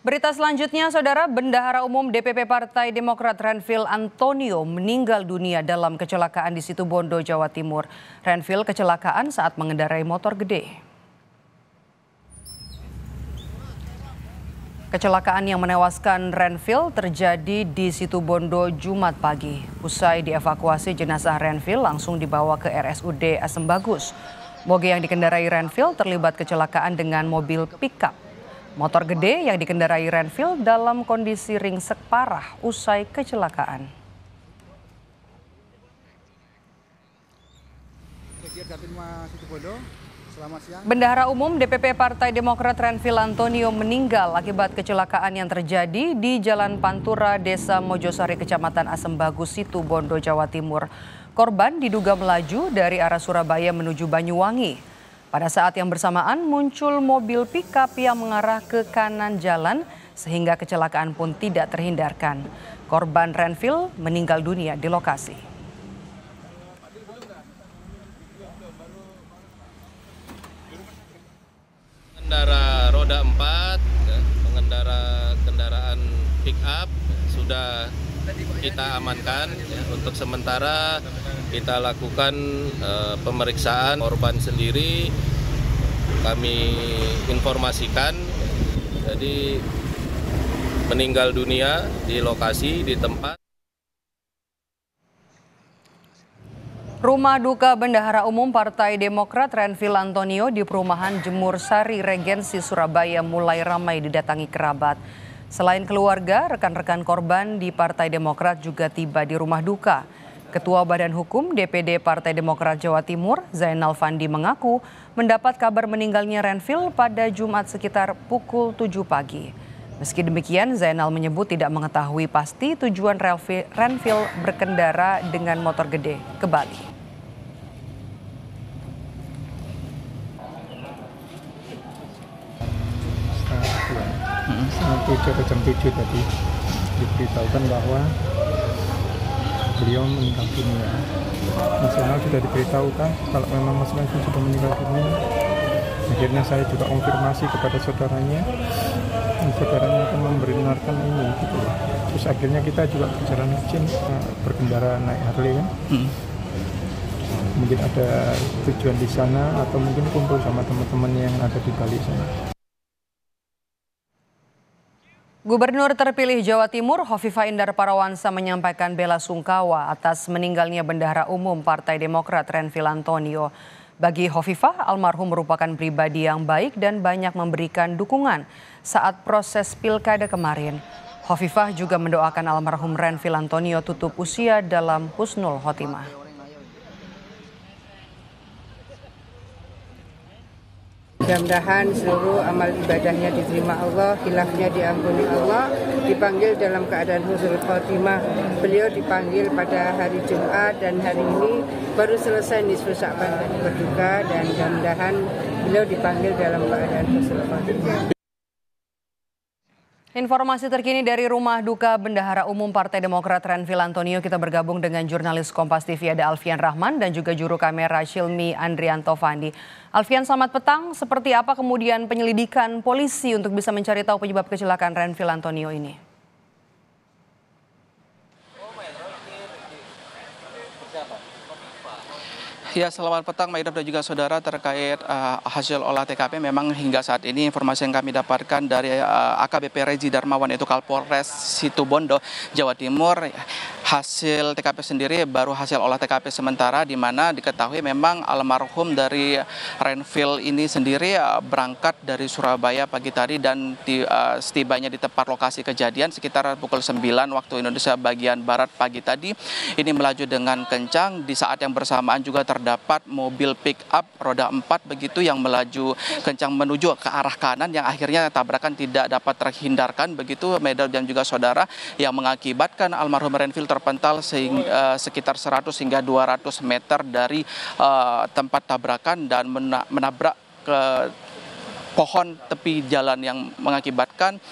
Berita selanjutnya, Saudara, Bendahara Umum DPP Partai Demokrat Renvil Antonio meninggal dunia dalam kecelakaan di Situbondo, Jawa Timur. Renvil kecelakaan saat mengendarai motor gede. Kecelakaan yang menewaskan Renvil terjadi di Situbondo Jumat pagi. Usai dievakuasi, jenazah Renvil langsung dibawa ke RSUD Asem Bagus. Moge yang dikendarai Renvil terlibat kecelakaan dengan mobil pickup. Motor gede yang dikendarai Renvil dalam kondisi ringsek parah usai kecelakaan. Bendahara Umum DPP Partai Demokrat Renvil Antonio meninggal akibat kecelakaan yang terjadi di Jalan Pantura, Desa Mojosari, Kecamatan Asem Bagus, Situbondo, Jawa Timur. Korban diduga melaju dari arah Surabaya menuju Banyuwangi. Pada saat yang bersamaan muncul mobil pickup yang mengarah ke kanan jalan sehingga kecelakaan pun tidak terhindarkan. Korban Renvil meninggal dunia di lokasi. Pengendara roda 4, pengendara kendaraan pickup sudah kita amankan. Untuk sementara kita lakukan pemeriksaan korban sendiri. Kami informasikan, jadi meninggal dunia di lokasi, di tempat. Rumah duka Bendahara Umum Partai Demokrat Renvil Antonio di perumahan Jemur Sari, Regensi, Surabaya mulai ramai didatangi kerabat. Selain keluarga, rekan-rekan korban di Partai Demokrat juga tiba di rumah duka. Ketua Badan Hukum DPD Partai Demokrat Jawa Timur, Zainal Fandi, mengaku mendapat kabar meninggalnya Renvil pada Jumat sekitar pukul 7 pagi. Meski demikian, Zainal menyebut tidak mengetahui pasti tujuan Renvil berkendara dengan motor gede ke Bali. Jam 7 tadi diberitahukan bahwa beliau meninggal dunia. Nasional sudah diberitahukan kalau memang Mas Renvil sudah meninggal dunia. Akhirnya saya juga konfirmasi kepada saudaranya, dan saudaranya akan membenarkan ini gitu. Terus akhirnya kita juga berjalan izin berkendara naik Harley kan. Mungkin ada tujuan di sana atau mungkin kumpul sama teman-teman yang ada di Bali sana. Gubernur terpilih Jawa Timur Hovifah Indar Parawansa menyampaikan bela sungkawa atas meninggalnya Bendahara Umum Partai Demokrat Renvil Antonio. Bagi Hovifah, almarhum merupakan pribadi yang baik dan banyak memberikan dukungan saat proses pilkada kemarin. Hovifah juga mendoakan almarhum Renvil Antonio tutup usia dalam husnul khotimah. Mudah-mudahan seluruh amal ibadahnya diterima Allah, khilafnya diampuni Allah, dipanggil dalam keadaan husnul khotimah. Beliau dipanggil pada hari Jumat dan hari ini baru selesai nisfu Sya'ban berduka, dan mudah-mudahan beliau dipanggil dalam keadaan husnul khotimah. Informasi terkini dari Rumah Duka Bendahara Umum Partai Demokrat Renvil Antonio, kita bergabung dengan jurnalis Kompas TV ada Alfian Rahman dan juga juru kamera Shilmi Andrianto Fandi. Alfian, selamat petang. Seperti apa kemudian penyelidikan polisi untuk bisa mencari tahu penyebab kecelakaan Renvil Antonio ini? Ya, selamat petang Maidap dan juga saudara. Terkait hasil olah TKP, memang hingga saat ini informasi yang kami dapatkan dari AKBP Rezi Darmawan, yaitu Kapolres Situbondo, Jawa Timur, hasil TKP sendiri baru hasil olah TKP sementara, di mana diketahui memang almarhum dari Renvil ini sendiri berangkat dari Surabaya pagi tadi dan setibanya di tempat lokasi kejadian sekitar pukul 9 waktu Indonesia bagian Barat pagi tadi, ini melaju dengan kencang. Di saat yang bersamaan juga terdapat mobil pick up roda 4 begitu yang melaju kencang menuju ke arah kanan, yang akhirnya tabrakan tidak dapat terhindarkan begitu Medal dan juga saudara, yang mengakibatkan almarhum Renvil terpental sekitar 100 hingga 200 meter dari tempat tabrakan dan menabrak ke pohon tepi jalan yang mengakibatkan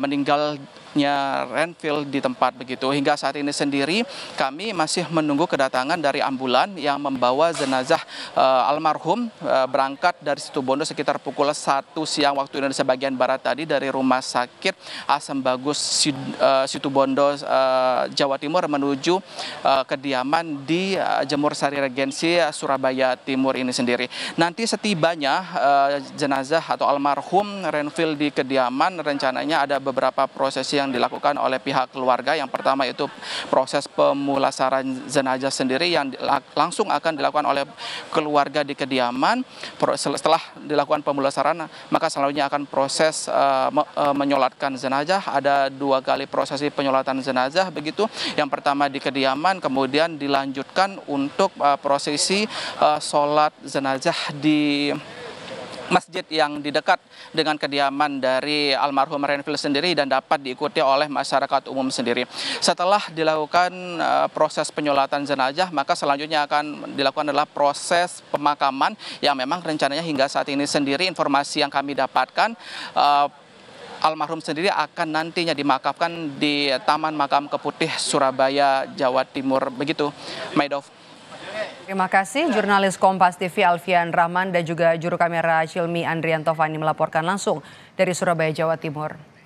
meninggal almarhumnya Renvil di tempat begitu. Hingga saat ini sendiri kami masih menunggu kedatangan dari ambulan yang membawa jenazah almarhum berangkat dari Situbondo sekitar pukul 1 siang waktu Indonesia bagian Barat tadi dari Rumah Sakit Asem Bagus Situbondo Jawa Timur menuju kediaman di Jemur Sari Regensi Surabaya Timur ini sendiri. Nanti setibanya jenazah atau almarhum Renvil di kediaman, rencananya ada beberapa prosesi yang dilakukan oleh pihak keluarga. Yang pertama itu proses pemulasaran jenazah sendiri yang langsung akan dilakukan oleh keluarga di kediaman. Setelah dilakukan pemulasaran, maka selanjutnya akan proses menyolatkan jenazah. Ada 2 kali prosesi penyolatan jenazah begitu. Yang pertama di kediaman, kemudian dilanjutkan untuk prosesi sholat jenazah di masjid yang di dekat dengan kediaman dari almarhum Renvil sendiri dan dapat diikuti oleh masyarakat umum sendiri. Setelah dilakukan proses penyolatan jenazah, maka selanjutnya akan dilakukan adalah proses pemakaman yang memang rencananya hingga saat ini sendiri informasi yang kami dapatkan almarhum sendiri akan nantinya dimakamkan di Taman Makam Keputih Surabaya, Jawa Timur. Begitu, Maidov. Terima kasih jurnalis Kompas TV Alfian Rahman dan juga juru kamera Cilmi Andrianto Fani melaporkan langsung dari Surabaya, Jawa Timur.